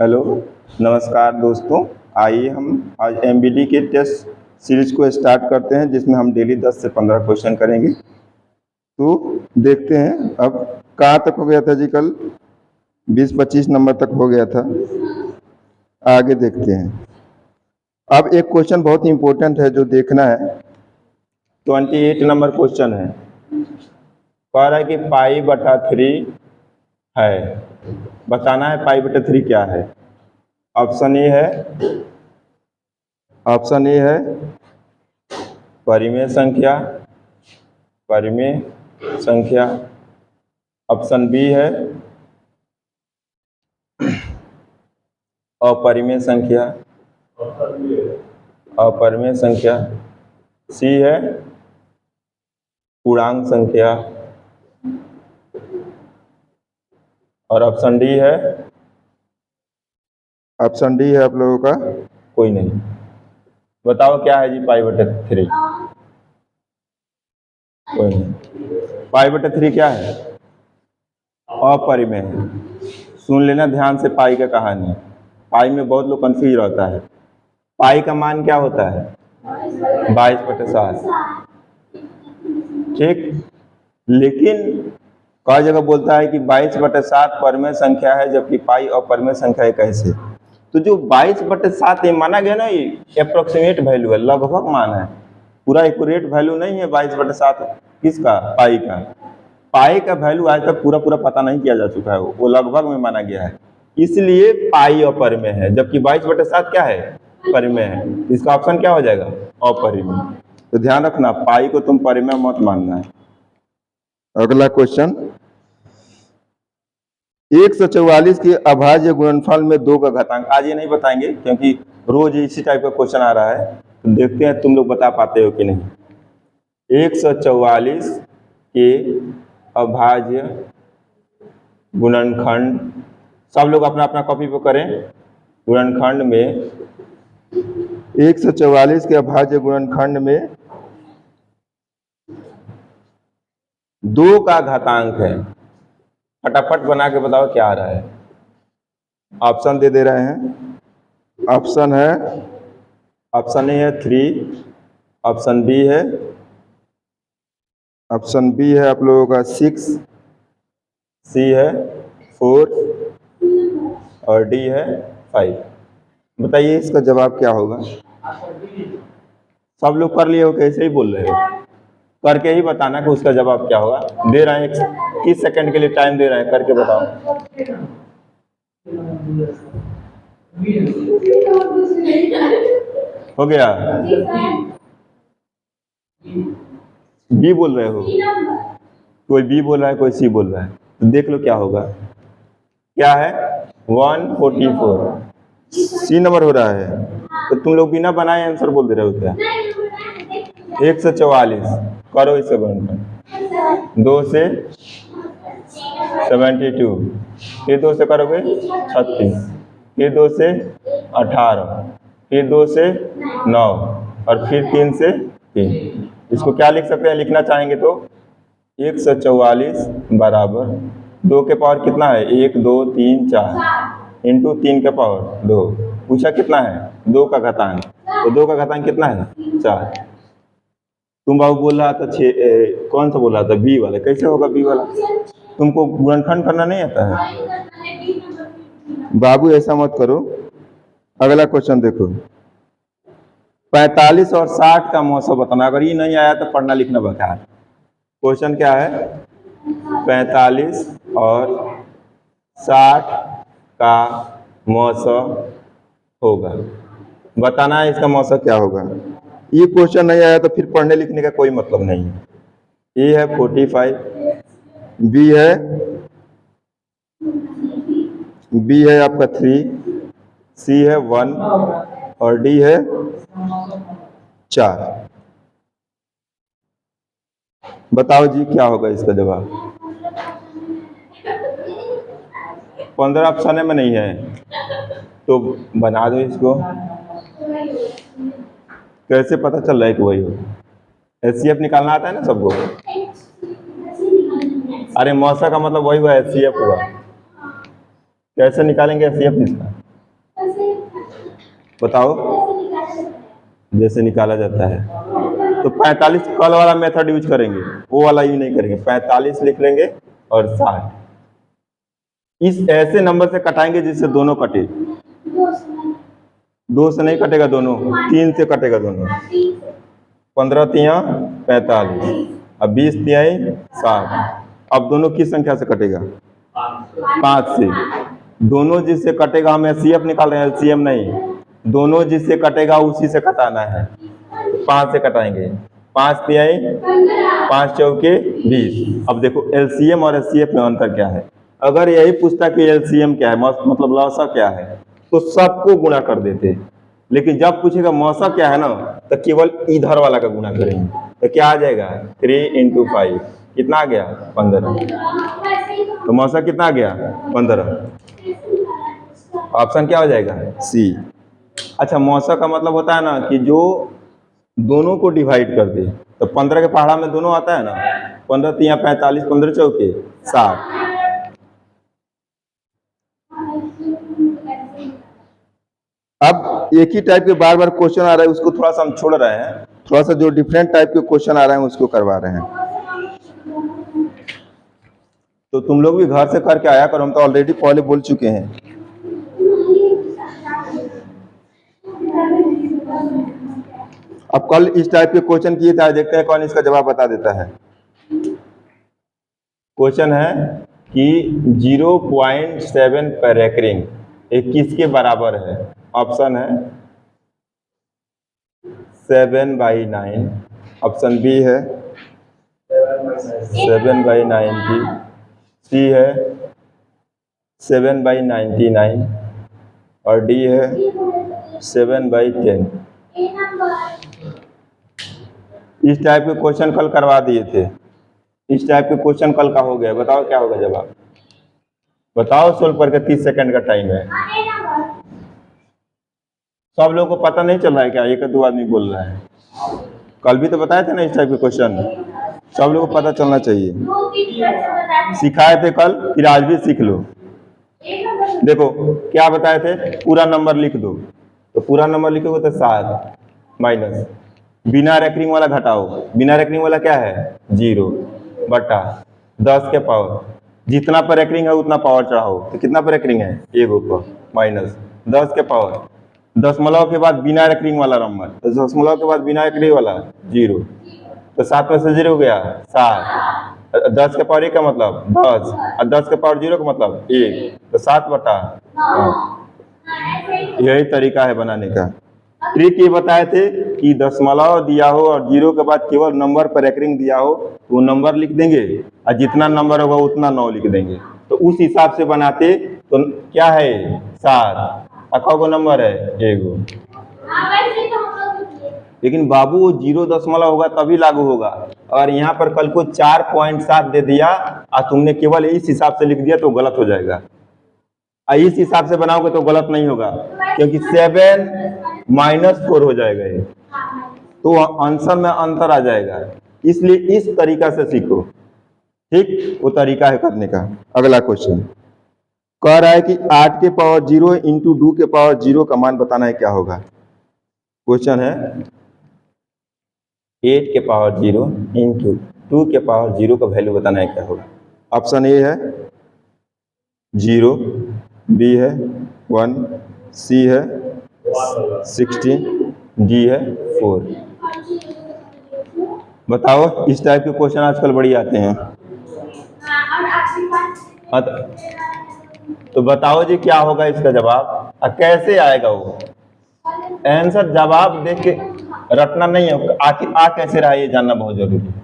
Hello, नमस्कार दोस्तों। आइए हम आज एमबीडी के टेस्ट सीरीज को स्टार्ट करते हैं, जिसमें हम डेली 10 से 15 क्वेश्चन करेंगे। तो देखते हैं अब कहाँ तक हो गया था जी। कल 20-25 नंबर तक हो गया था। आगे देखते हैं। अब एक क्वेश्चन बहुत इंपॉर्टेंट है जो देखना है। 28 नंबर क्वेश्चन है। कह रहा है कि π/3 है। बताना है π/3 क्या है। ऑप्शन ए है परिमेय संख्या। ऑप्शन बी है अपरिमेय संख्या। सी है पूर्णांक संख्या और ऑप्शन डी है आप लोगों का कोई नहीं। बताओ क्या है जी π/3। कोई नहीं। π/3 क्या है? अपरिमेय है। सुन लेना ध्यान से पाई का कहानी। पाई में बहुत लोग कंफ्यूज रहता है। पाई का मान क्या होता है? 22/7। ठीक, लेकिन कई जगह बोलता है कि 22/7 परिमेय संख्या है, जबकि पाई अपरिमेय संख्या है। कैसे? तो जो 22/7 ये माना गया ना, ये अप्रोक्सीमेट वैल्यू है, लगभग मान है, पूरा एक्यूरेट वैल्यू नहीं है 22/7। किसका? पाई का। पाई का वैल्यू आज तक पूरा पता नहीं किया जा चुका है, वो लगभग में माना गया है, इसलिए पाई अपरिमेय है, जबकि 22/7 क्या है? परिमेय है। इसका ऑप्शन क्या हो जाएगा? अपरिमेय। तो ध्यान रखना, पाई को तुम परिमेय मत मानना है। अगला क्वेश्चन, 144 के अभाज्य गुणनफल में 2 का घातांक। आज ये नहीं बताएंगे क्योंकि रोज इसी टाइप का क्वेश्चन आ रहा है, तो देखते हैं तुम लोग बता पाते हो कि नहीं। 144 के अभाज्य गुणनखंड, सब लोग अपना अपना कॉपी पे करें। गुणनखंड में 144 के अभाज्य गुणनखंड में 2 का घातांक है। फटाफट बना के बताओ क्या आ रहा है। ऑप्शन दे रहे हैं। ऑप्शन ए है 3, ऑप्शन बी है आप लोगों का 6, सी है 4 और डी है 5। बताइए इसका जवाब क्या होगा। सब लोग कर लिए हो, कैसे ही बोल रहे हो? करके ही बताना कि उसका जवाब क्या होगा। दे रहे हैं 30 सेकंड के लिए टाइम दे रहे हैं, करके बताओ। हो गया? बी बोल रहे हो? कोई बी बोल रहा है, कोई सी बोल रहा है, तो देख लो क्या होगा। क्या है? 144। सी नंबर हो रहा है, तो तुम लोग बिना बनाए आंसर बोल दे रहे हो क्या? 144 करो इसका गुणनफल। 2 से 72, फिर 2 से करोगे 36, फिर 2 से 18, फिर 2 से 9 और फिर 3 से 3। इसको क्या लिख सकते हैं? लिखना चाहेंगे तो 144 बराबर 2 के पावर कितना है? 1 2 3 4 इंटू 3 के पावर 2। पूछा कितना है? 2 का घातांक। तो 2 का घातांक कितना है? 4। तुम बाबू बोल रहा था 6, कौन सा बोल रहा था? बी वाला। कैसे होगा बी वाला? तुमको गुणनखंड करना नहीं आता है बाबू, ऐसा मत करो। अगला क्वेश्चन देखो, 45 और 60 का मौसा बताना। अगर ये नहीं आया तो पढ़ना लिखना बेकार। क्वेश्चन क्या है? 45 और 60 का मौसा होगा। बताना है इसका मौसा क्या होगा। ये क्वेश्चन नहीं आया तो फिर पढ़ने लिखने का कोई मतलब नहीं है। ए है 45, बी है आपका 3, सी है 1 और डी है 4। बताओ जी क्या होगा इसका जवाब। 15 ऑप्शन में नहीं है तो बना दो इसको। कैसे पता चल रहा है कि वही हो? एचसीएफ निकालना आता है ना सबको? अरे मौसा का मतलब वही हुआ, एचसीएफ हुआ। कैसे निकालेंगे एचसीएफ इसका? बताओ जैसे निकाला जाता है। तो 45 कल वाला मेथड यूज करेंगे, वो वाला यूज नहीं करेंगे। 45 लिख लेंगे और 60 इस ऐसे नंबर से कटाएंगे जिससे दोनों कटे। 2 से नहीं कटेगा दोनों, 3 से कटेगा दोनों। 15 तिया 45 अब 20 तिहाई 60। अब दोनों किस संख्या से कटेगा? 5 से। दोनों जिससे कटेगा, हम एचसीएफ निकाल रहे हैं, एलसीएम नहीं। दोनों जिससे कटेगा उसी से कटाना है। 5 से कटाएंगे, 5 तिहाई 5 चौके 20। अब देखो एलसीएम और एचसीएफ में अंतर क्या है। अगर यही पूछता कि एलसीएम क्या है, मतलब लौसा क्या है, तो सबको गुणा कर देते। लेकिन जब पूछेगा मौसा क्या है ना, तो केवल इधर वाला का गुणा करेंगे। तो क्या आ जाएगा? 3 × 5 कितना आ गया? 15। तो मौसा कितना आ गया? 15। ऑप्शन क्या हो जाएगा? सी। अच्छा, मौसा का मतलब होता है ना कि जो दोनों को डिवाइड कर दे। तो 15 के पहाड़ा में दोनों आता है ना, 15 तिया 45, 15 चौके 60। अब एक ही टाइप के बार बार क्वेश्चन आ रहा है, उसको थोड़ा सा हम छोड़ रहे हैं। थोड़ा सा जो डिफरेंट टाइप के क्वेश्चन आ रहे हैं उसको करवा रहे हैं। तो तुम लोग भी घर से करके आया करो, हम तो ऑलरेडी पहले बोल चुके हैं। अब कल इस टाइप के क्वेश्चन किए थे, देखते हैं कौन इसका जवाब बता देता है। क्वेश्चन है कि 0.7 पर एकरिंग एक किसके बराबर है? ऑप्शन है 7/9, ऑप्शन बी है 7/90, सी है 7/99 और डी है 7/10। इस टाइप के क्वेश्चन कल करवा दिए थे। इस टाइप के क्वेश्चन कल का हो गया। बताओ क्या होगा जवाब? बताओ सोल्व करके, 30 सेकंड का टाइम है। सब लोगों को पता नहीं चल रहा है क्या? 1-2 आदमी बोल रहा है। कल भी तो बताए थे ना इस टाइप के क्वेश्चन, सब लोगों को पता चलना चाहिए। सिखाए थे कल, फिर आज भी सीख लो। देखो क्या बताए थे, पूरा नंबर लिख दो। तो पूरा नंबर लिखोगे तो 7 माइनस बिना रेकरिंग वाला घटाओ। बिना रेकरिंग वाला क्या है? 0 बटा 10 के पावर। जितना पर रेकरिंग है उतना पावर चढ़ाओ। तो कितना पर रेकरिंग है? 1 पर माइनस 10 के पावर। दशमलव के बाद बिना रेकरिंग वाला नंबर, तो दशमलव के बाद बिना रेकरिंग वाला 0। तो 7 में से 0 गया 7। 10 के पावर 1 का मतलब 10 और 10 के पावर 0 का मतलब 1। तो 7 बटा 8। यही तरीका है बनाने का। ट्रिक ये बताए थे कि दशमलव दिया हो और 0 के बाद केवल नंबर पर रेकरिंग दिया हो, तो वो नंबर लिख देंगे और जितना नंबर होगा उतना 9 लिख देंगे। तो उस हिसाब से बनाते। तो क्या है? 7। अका को नंबर है 1। लेकिन बाबू वो 0 दशमलव होगा तभी लागू होगा। अगर यहाँ पर कल को 4.7 दे दिया और तुमने केवल इस हिसाब से लिख दिया तो गलत हो जाएगा। इस हिसाब से बनाओगे तो गलत नहीं होगा, क्योंकि 7 - 4 हो जाएगा ये, तो आंसर में अंतर आ जाएगा। इसलिए इस तरीका से सीखो। ठीक, वो तरीका है करने का। अगला क्वेश्चन कह रहा है कि 8 के पावर 0 इंटू 2 के पावर 0 का मान बताना है, क्या होगा? क्वेश्चन है 8 के पावर 0 इंटू 2 के पावर 0 का वैल्यू बताना है, क्या होगा? ऑप्शन ए है 0, बी है 1, सी है 16, डी है 4। बताओ, इस टाइप के क्वेश्चन आजकल बड़ी आते हैं। तो बताओ जी क्या होगा इसका जवाब और कैसे आएगा वो आंसर? जवाब देख के रटना नहीं है, आखिर आ कैसे रहा है ये जानना बहुत जरूरी है।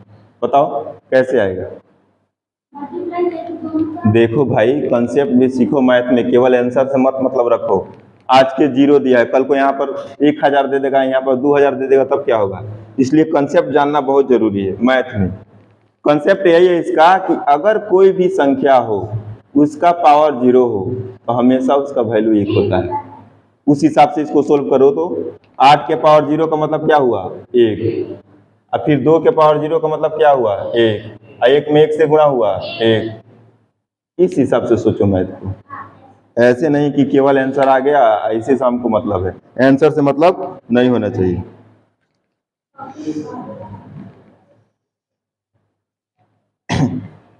बताओ कैसे आएगा? देखो भाई, कंसेप्ट भी सीखो मैथ में, केवल आंसर से मत मतलब रखो। आज के 0 दिया है, कल को यहाँ पर 1000 दे देगा, यहाँ पर 2000 दे देगा, तब क्या होगा? इसलिए कंसेप्ट जानना बहुत जरूरी है मैथ में। कंसेप्ट यही है इसका कि अगर कोई भी संख्या हो उसका पावर 0 हो तो हमेशा उसका वैल्यू 1 होता है। उस हिसाब से इसको सोल्व करो तो 8 के पावर 0 का मतलब क्या हुआ? 1। और फिर 2 के पावर 0 का मतलब क्या हुआ? 1। और 1 में 1 से गुणा हुआ 1। इस हिसाब से सोचो मैथ को। ऐसे नहीं कि केवल आंसर आ गया ऐसे से हमको मतलब है, आंसर से मतलब नहीं होना चाहिए।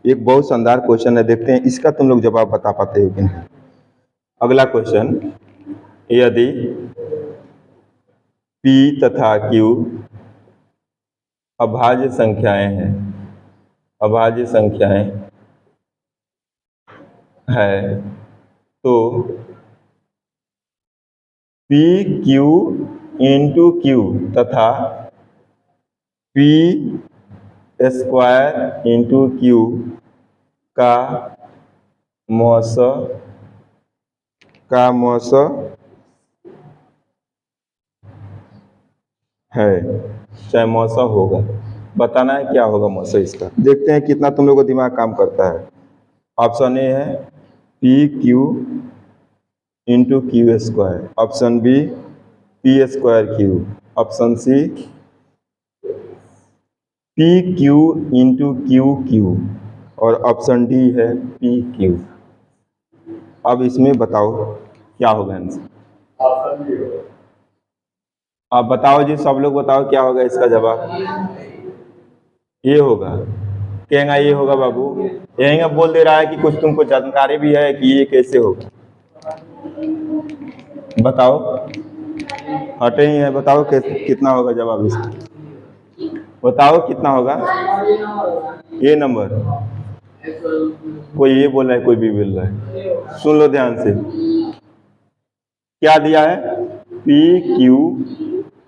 एक बहुत शानदार क्वेश्चन है, देखते हैं इसका तुम लोग जवाब बता पाते हो कि नहीं। अगला क्वेश्चन, यदि P तथा Q अभाज्य संख्याएं हैं, अभाज्य संख्याएं है, तो P Q इंटू Q तथा P स्क्वायर इंटू Q का मौसा है, चाहे मौसा होगा। बताना है क्या होगा मौसा इसका। देखते हैं कितना तुम लोगों को दिमाग काम करता है। ऑप्शन ए है P Q into Q square, option B P square Q, option C P Q into Q Q और ऑप्शन डी है P Q। अब इसमें बताओ क्या होगा आंसर। आप बताओ जी, सब लोग बताओ क्या होगा इसका जवाब। ये होगा, कहेंगे ये होगा बाबू, यही बोल दे रहा है कि कुछ तुमको जानकारी भी है कि ये कैसे होगा। बताओ, हटे ही है, बताओ कितना होगा जवाब इसका, बताओ कितना होगा। ये नंबर कोई ये बोल रहा है, कोई भी बोल रहा है, सुन लो ध्यान से। क्या दिया है P Q,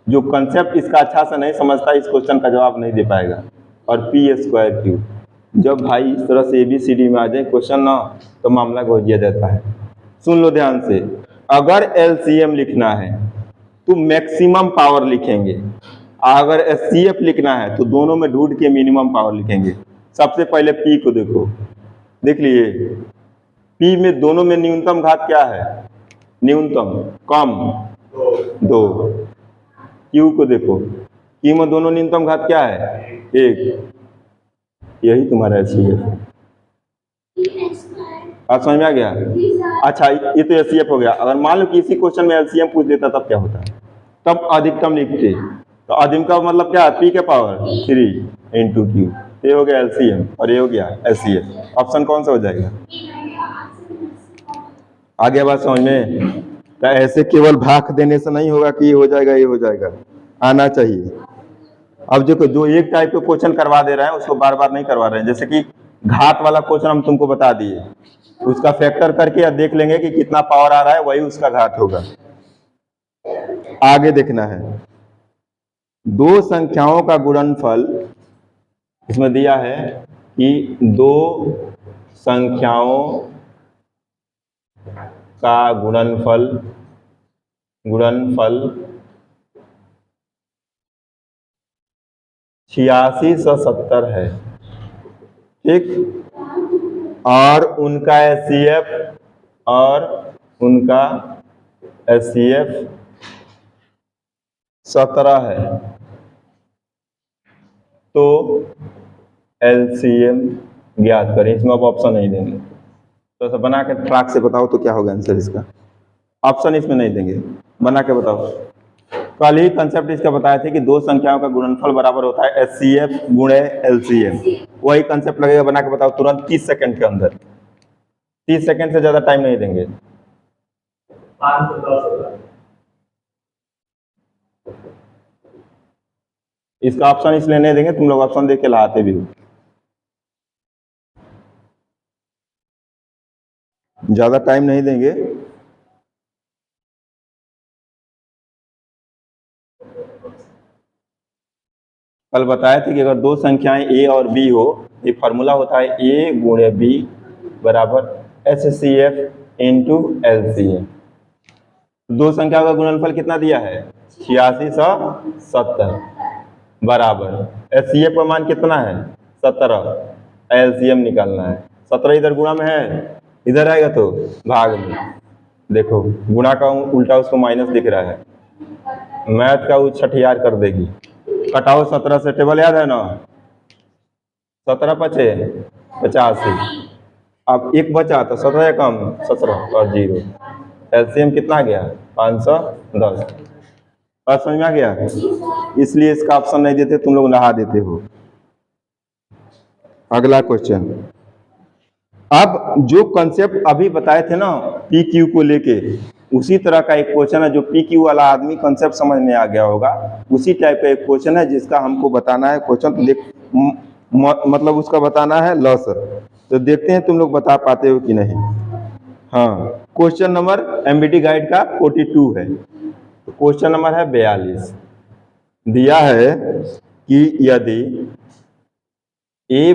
जो कंसेप्ट इसका अच्छा से नहीं समझता इस क्वेश्चन का जवाब नहीं दे पाएगा। और P स्क्वायर Q, जब भाई इस तरह से ABCD में आ जाए क्वेश्चन ना, तो मामला घोल दिया जाता है। सुन लो ध्यान से, अगर LCM लिखना है तो मैक्सिमम पावर लिखेंगे, अगर HCF लिखना है तो दोनों में ढूंढ के मिनिमम पावर लिखेंगे। सबसे पहले P को देखो, देख लिए P में दोनों में न्यूनतम घात क्या है, न्यूनतम कम 2। Q को देखो, Q में दोनों न्यूनतम घात क्या है 1, यही तुम्हारा HCF है। आप समझ में आ गया। अच्छा ये तो HCF हो गया। अगर मान लो कि इसी क्वेश्चन में LCM पूछ देता तब क्या होता, तब अधिकतम लिखते। तो अधिकतम का मतलब क्या है, P के पावर 3 इंटू Q, ये हो गया LCM और ये हो गया HCF। ऑप्शन कौन सा हो जाएगा, आ गया बात समझ में। तो ऐसे केवल भाग देने से नहीं होगा कि ये हो जाएगा ये हो जाएगा, आना चाहिए। अब देखो जो एक टाइप के क्वेश्चन करवा दे रहे हैं उसको बार बार नहीं करवा रहे हैं। जैसे कि घात वाला क्वेश्चन हम तुमको बता दिए, उसका फैक्टर करके या देख लेंगे कि कितना पावर आ रहा है, वही उसका घात होगा। आगे देखना है, दो संख्याओं का गुणनफल, इसमें दिया है कि दो संख्याओं का गुणनफल 8670 है, ठीक, और उनका HCF 17 है। तो LCM ज्ञात करें। इसमें अब ऑप्शन नहीं देंगे, तो ऐसा बना के ट्रैक से बताओ तो क्या होगा आंसर इसका। ऑप्शन इसमें नहीं देंगे, बना के बताओ। कल ही कंसेप्ट इसका बताए थे कि दो संख्याओं का गुणनफल बराबर होता है HCF गुणे LCM। वही कंसेप्ट लगेगा, बना के बताओ तुरंत 30 सेकंड के अंदर। 30 सेकंड से ज्यादा टाइम नहीं देंगे। इसका ऑप्शन इसलिए नहीं देंगे, तुम लोग ऑप्शन देख के लाते भी हो। ज्यादा टाइम नहीं देंगे। कल बताए थे कि अगर दो संख्याएं A और B हो, ये फार्मूला होता है A गुणे B बराबर HCF इंटू LCM। दो संख्या का गुणनफल कितना दिया है 8670 बराबर HCF का मान कितना है 17, LCM निकालना है। 17 इधर गुणा में है, इधर आएगा तो भाग में। देखो गुणा का उल्टा उसको माइनस दिख रहा है, मैथ का वो छठियार कर देगी। कटाओ 17 से, टेबल याद है ना, 17 पचे 85। अब एक बचा तो 17 या कम, 17 और 0, एलसीएम कितना आ गया 510। और समझ में आ गया, इसलिए इसका ऑप्शन नहीं देते, तुम लोग नहा देते हो। अगला क्वेश्चन, अब जो कंसेप्ट अभी बताए थे ना पी क्यू को लेके, उसी तरह का एक क्वेश्चन है। जो पी क्यू वाला आदमी कंसेप्ट समझ में आ गया होगा, उसी टाइप का एक क्वेश्चन है जिसका हमको बताना है क्वेश्चन। तो देख मतलब उसका बताना है लॉस। तो देखते हैं तुम लोग बता पाते हो कि नहीं। हाँ, क्वेश्चन नंबर एमबीटी गाइड का 42 है। तो क्वेश्चन नंबर है 42। दिया है कि यदि ए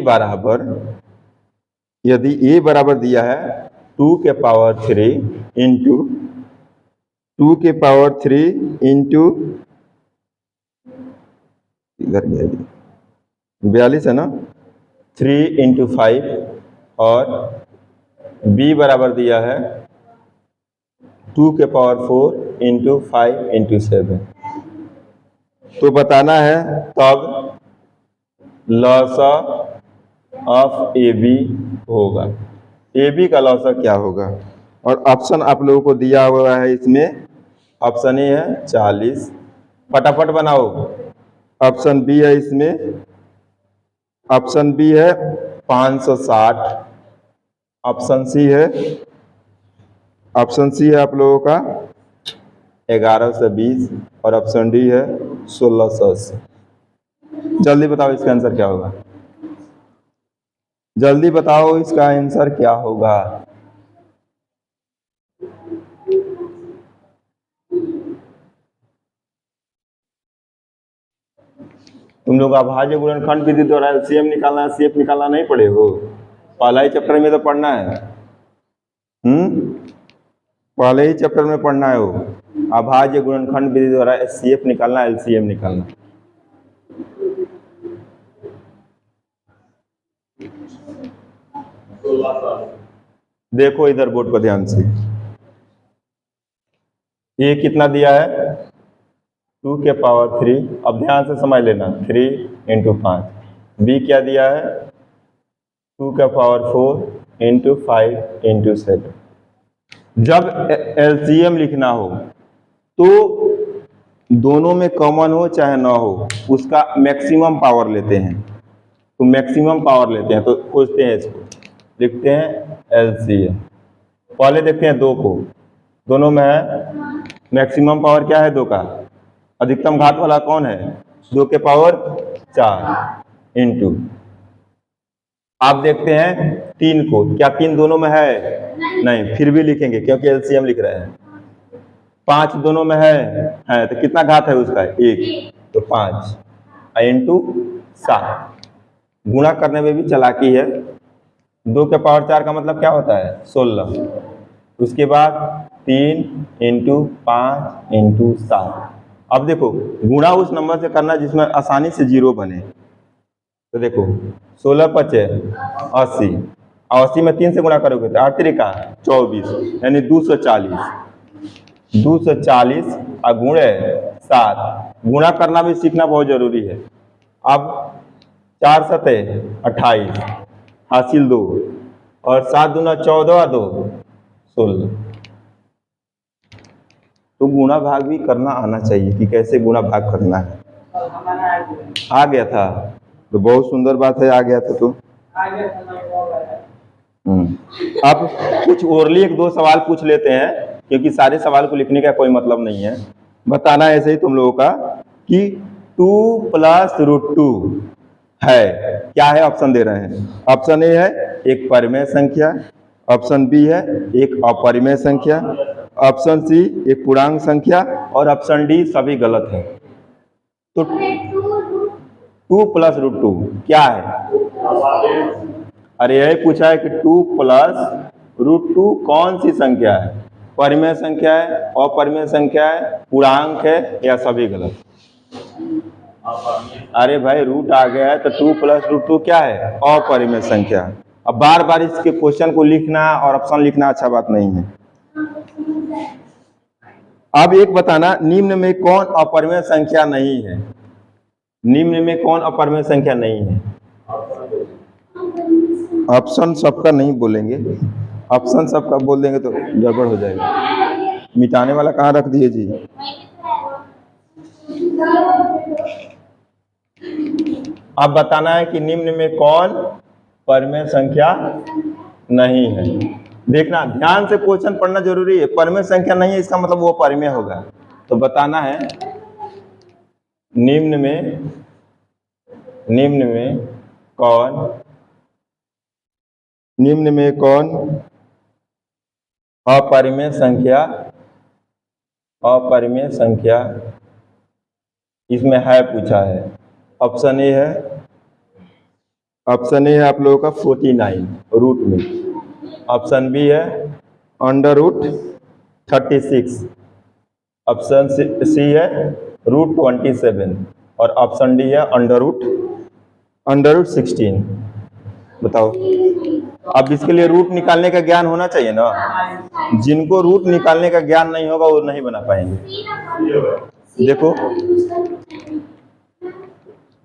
बराबर दिया है 2 के पावर 3 इंटू 2 के पावर 3 इंटू इधर 42 है ना, 3 इंटू 5, और बी बराबर दिया है 2 के पावर 4 इंटू 5 इंटू 7। तो बताना है तब लॉस ऑफ ए बी होगा। ए बी का लॉस क्या होगा? और ऑप्शन आप लोगों को दिया हुआ है इसमें। ऑप्शन ए है 40, फटाफट बनाओ। ऑप्शन बी है इसमें, ऑप्शन बी है 560, ऑप्शन सी है आप लोगों का 1120, और ऑप्शन डी है 1680। जल्दी बताओ इसका आंसर क्या होगा, जल्दी बताओ इसका आंसर क्या होगा। तुम लोग अभाज्य गुणनखंड विधि द्वारा एलसीएम निकालना, सीएफ निकालना नहीं पड़े हो? पहला ही चैप्टर में तो पढ़ना है। पहले ही चैप्टर में पढ़ना है वो, अभाज्य गुणनखंड विधि द्वारा एचसीएफ निकालना, एलसीएम निकालना। देखो इधर बोर्ड पर ध्यान से, ये कितना दिया है 2 के पावर 3, अब ध्यान से समझ लेना, 3 इंटू 5। बी क्या दिया है 2 के पावर 4 इंटू 5 इंटू 7। जब एलसीएम लिखना हो तो दोनों में कॉमन हो चाहे ना हो, उसका मैक्सिमम पावर लेते हैं। तो मैक्सिमम पावर लेते हैं, तो खोजते हैं इसको, लिखते हैं एलसीएम। पहले देखते हैं 2 को, दोनों में है मैक्सिमम पावर क्या है 2 का, अधिकतम घात वाला कौन है 2 के पावर 4 इंटू। आप देखते हैं 3 को, क्या 3 दोनों में है? नहीं, फिर भी लिखेंगे क्योंकि एलसीएम लिख रहे हैं। 5 दोनों में है तो कितना घात है उसका 1, तो 5 इंटू 7। गुणा करने में भी चालाकी है। 2 के पावर 4 का मतलब क्या होता है 16। उसके बाद 3 इंटू 5 इंटू 7। अब देखो गुणा उस नंबर से करना जिसमें आसानी से 0 बने। तो देखो 16 5 80, 80 में 3 से गुणा करोगे तो 8 3 का 24, यानी 240। 240 और गुणे 7। गुणा करना भी सीखना बहुत जरूरी है। अब 4 7 28, हासिल 2, और 7 दूना 14 और 2 16। तो गुणा भाग भी करना आना चाहिए कि कैसे गुणा भाग करना है। आ गया था तो बहुत सुंदर बात है, आ गया था तो। अब कुछ ओरली 1-2 सवाल पूछ लेते हैं, क्योंकि सारे सवाल को लिखने का कोई मतलब नहीं है। बताना ऐसे ही तुम लोगों का कि 2 + √2 है क्या है। ऑप्शन दे रहे हैं। ऑप्शन ए है एक परिमेय संख्या, ऑप्शन बी है एक अपरिमेय संख्या, ऑप्शन सी एक पूर्णांक संख्या, और ऑप्शन डी सभी गलत है। तो 2 + √2 क्या है? अरे यही पूछा है कि 2 + √2 कौन सी संख्या है? परिमेय संख्या है, अपरिमेय संख्या है, पूर्णांक है, या सभी गलत? अरे भाई रूट आ गया है तो 2 + √2 क्या है? अपरिमेय संख्या। अब बार बार इसके क्वेश्चन को लिखना और ऑप्शन लिखना अच्छा बात नहीं है। अब एक बताना, निम्न में कौन अपरिमेय संख्या नहीं है? निम्न में कौन अपरिमेय संख्या नहीं है? ऑप्शन सबका नहीं बोलेंगे, ऑप्शन सबका बोल देंगे तो गड़बड़ हो जाएगा। मिटाने वाला कहाँ रख दिए जी? अब बताना है कि निम्न में कौन परमेय संख्या नहीं है। देखना ध्यान से क्वेश्चन पढ़ना जरूरी है। परमेय संख्या नहीं है इसका मतलब वो परमेय होगा। तो बताना है निम्न में कौन अपरिमेय संख्या इसमें है पूछा है। ऑप्शन ए है आप लोगों का 49 रूट में। ऑप्शन बी है √36। ऑप्शन सी है √27 और ऑप्शन डी है √16। बताओ। अब इसके लिए रूट निकालने का ज्ञान होना चाहिए ना। जिनको रूट निकालने का ज्ञान नहीं होगा वो नहीं बना पाएंगे। देखो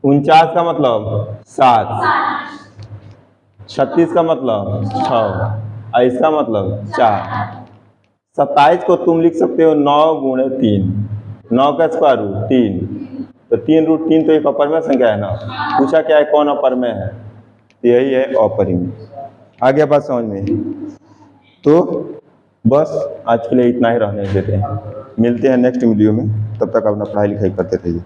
49 का मतलब 7, 36 का मतलब 6 और इसका मतलब 4। 27 को तुम लिख सकते हो 9 × 3, 9 का स्क्वायर रूट 3, तो 3√3 तो एक अपरिमेय संख्या है ना। पूछा क्या है कौन अपरिमेय है, यही है अपरिमेय। आ गया बात समझ में? तो बस आज के लिए इतना ही रहने देते हैं। मिलते हैं नेक्स्ट वीडियो में, तब तक अपना पढ़ाई लिखाई करते रहिए।